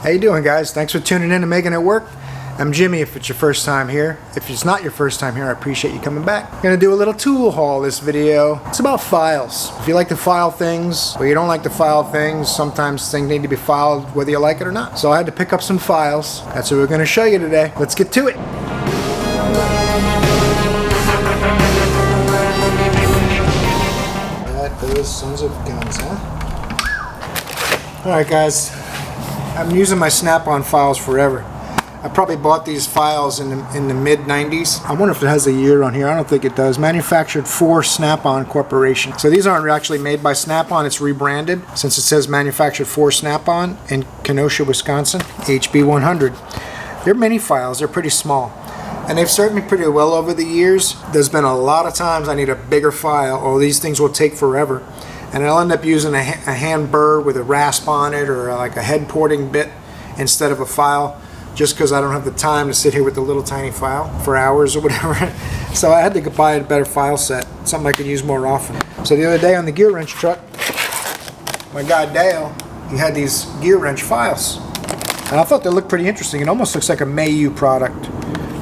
How you doing, guys? Thanks for tuning in to Making It Work. I'm Jimmy if it's your first time here. If it's not your first time here, I appreciate you coming back. I'm gonna do a little tool haul this video. It's about files. If you like to file things, or you don't like to file things, sometimes things need to be filed whether you like it or not. So I had to pick up some files. That's what we're gonna show you today. Let's get to it. Those sons of guns, huh? Alright, guys. I've been using my SnapOn Files forever. I probably bought these files in the mid-90s. I wonder if it has a year on here. I don't think it does. Manufactured for SnapOn Corporation. So these aren't actually made by SnapOn. It's rebranded since it says manufactured for SnapOn in Kenosha, Wisconsin. HB100. They're mini files. They're pretty small. And they've served me pretty well over the years. There's been a lot of times I need a bigger file, or these things will take forever. And I'll end up using a hand burr with a rasp on it, or like a head porting bit instead of a file, just because I don't have the time to sit here with the little tiny file for hours or whatever. So I had to buy a better file set, something I could use more often. So the other day on the Gearwrench truck, my guy Dale, he had these Gearwrench files. And I thought they looked pretty interesting. It almost looks like a Mayu product.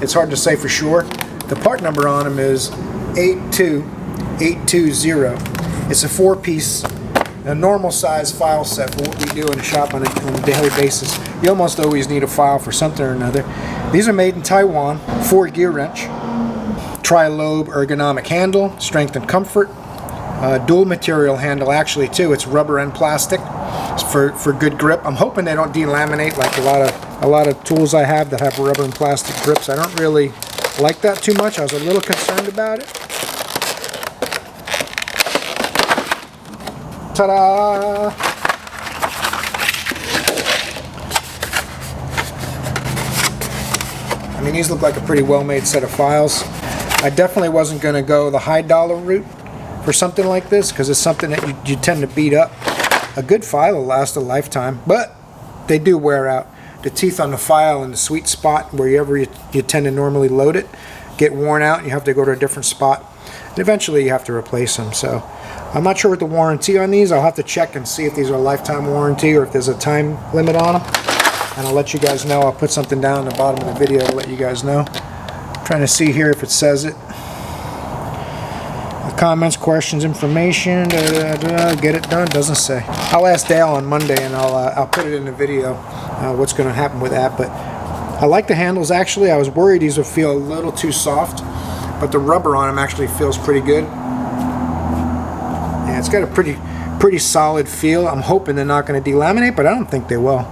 It's hard to say for sure. The part number on them is 82820. It's a 4-piece, a normal size file set for what we do in the shop on a daily basis. You almost always need a file for something or another. These are made in Taiwan for Gearwrench. Tri-lobe ergonomic handle, strength and comfort. Dual material handle actually too. It's rubber and plastic for good grip. I'm hoping they don't delaminate like a lot of tools I have that have rubber and plastic grips. I don't really like that too much. I was a little concerned about it. Ta-da! I mean, these look like a pretty well-made set of files. I definitely wasn't going to go the high dollar route for something like this, because it's something that you tend to beat up. A good file will last a lifetime, but they do wear out. The teeth on the file in the sweet spot wherever you tend to normally load it get worn out, and you have to go to a different spot. And eventually you have to replace them. So I'm not sure what the warranty on these. I'll have to check and see if these are a lifetime warranty or if there's a time limit on them. And I'll let you guys know. I'll put something down at the bottom of the video to let you guys know. I'm trying to see here if it says it. Comments, questions, information, get it done, doesn't say. I'll ask Dale on Monday and I'll put it in the video what's going to happen with that. But I like the handles actually. I was worried these would feel a little too soft, but the rubber on them actually feels pretty good. Yeah, it's got a pretty solid feel. I'm hoping they're not going to delaminate, but I don't think they will.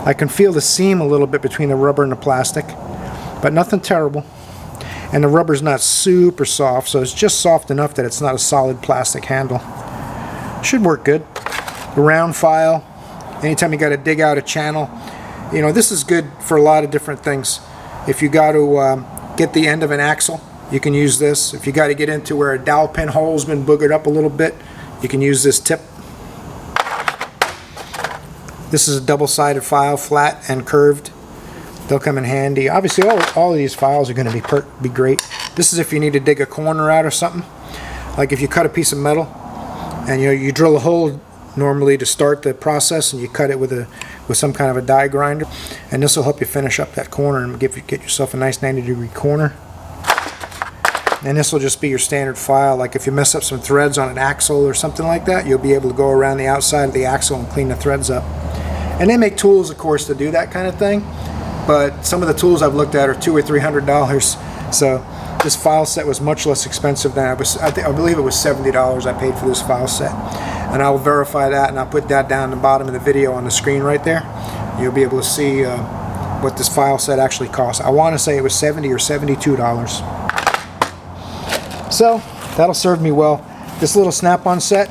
I can feel the seam a little bit between the rubber and the plastic, but nothing terrible. And the rubber's not super soft, so it's just soft enough that it's not a solid plastic handle. Should work good. The round file, anytime you got to dig out a channel, you know, this is good for a lot of different things. If you got to get the end of an axle, you can use this. If you got to get into where a dowel pin hole's been boogered up a little bit, you can use this tip. This is a double-sided file, flat and curved. They'll come in handy. Obviously, all of these files are going to be great. This is if you need to dig a corner out or something. Like if you cut a piece of metal, and you drill a hole normally to start the process, and you cut it with some kind of a die grinder, and this will help you finish up that corner and get yourself a nice 90-degree corner. And this will just be your standard file. Like if you mess up some threads on an axle or something like that, you'll be able to go around the outside of the axle and clean the threads up. And they make tools, of course, to do that kind of thing. But some of the tools I've looked at are $200 or $300. So this file set was much less expensive than I believe it was $70 I paid for this file set. And I will verify that, and I'll put that down at the bottom of the video on the screen right there. You'll be able to see what this file set actually costs. I want to say it was $70 or $72. So that'll serve me well. This little Snap-on set,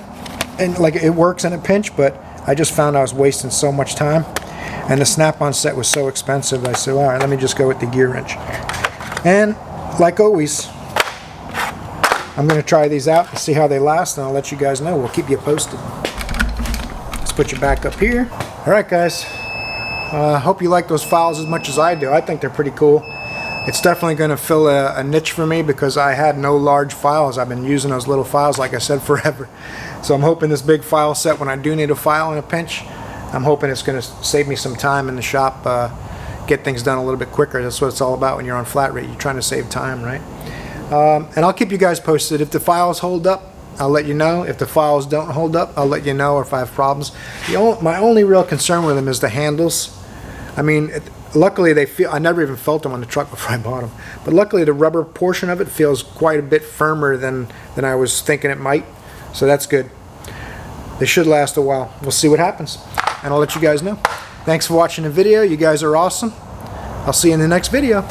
and like it works in a pinch, but I just found I was wasting so much time. And the Snap-on set was so expensive, I said, all right, let me just go with the Gearwrench. And like always, I'm going to try these out and see how they last, and I'll let you guys know. We'll keep you posted. Let's put you back up here. All right, guys. Hope you like those files as much as I do. I think they're pretty cool. It's definitely going to fill a niche for me because I had no large files. I've been using those little files, like I said, forever. So I'm hoping this big file set, when I do need a file in a pinch, I'm hoping it's going to save me some time in the shop, get things done a little bit quicker. That's what it's all about when you're on flat rate. You're trying to save time, right? And I'll keep you guys posted. If the files hold up, I'll let you know. If the files don't hold up, I'll let you know, or if I have problems. My only real concern with them is the handles. I mean, luckily they feel, I never even felt them on the truck before I bought them, but luckily the rubber portion of it feels quite a bit firmer than I was thinking it might, so that's good. They should last a while. We'll see what happens, and I'll let you guys know. Thanks for watching the video. You guys are awesome. I'll see you in the next video.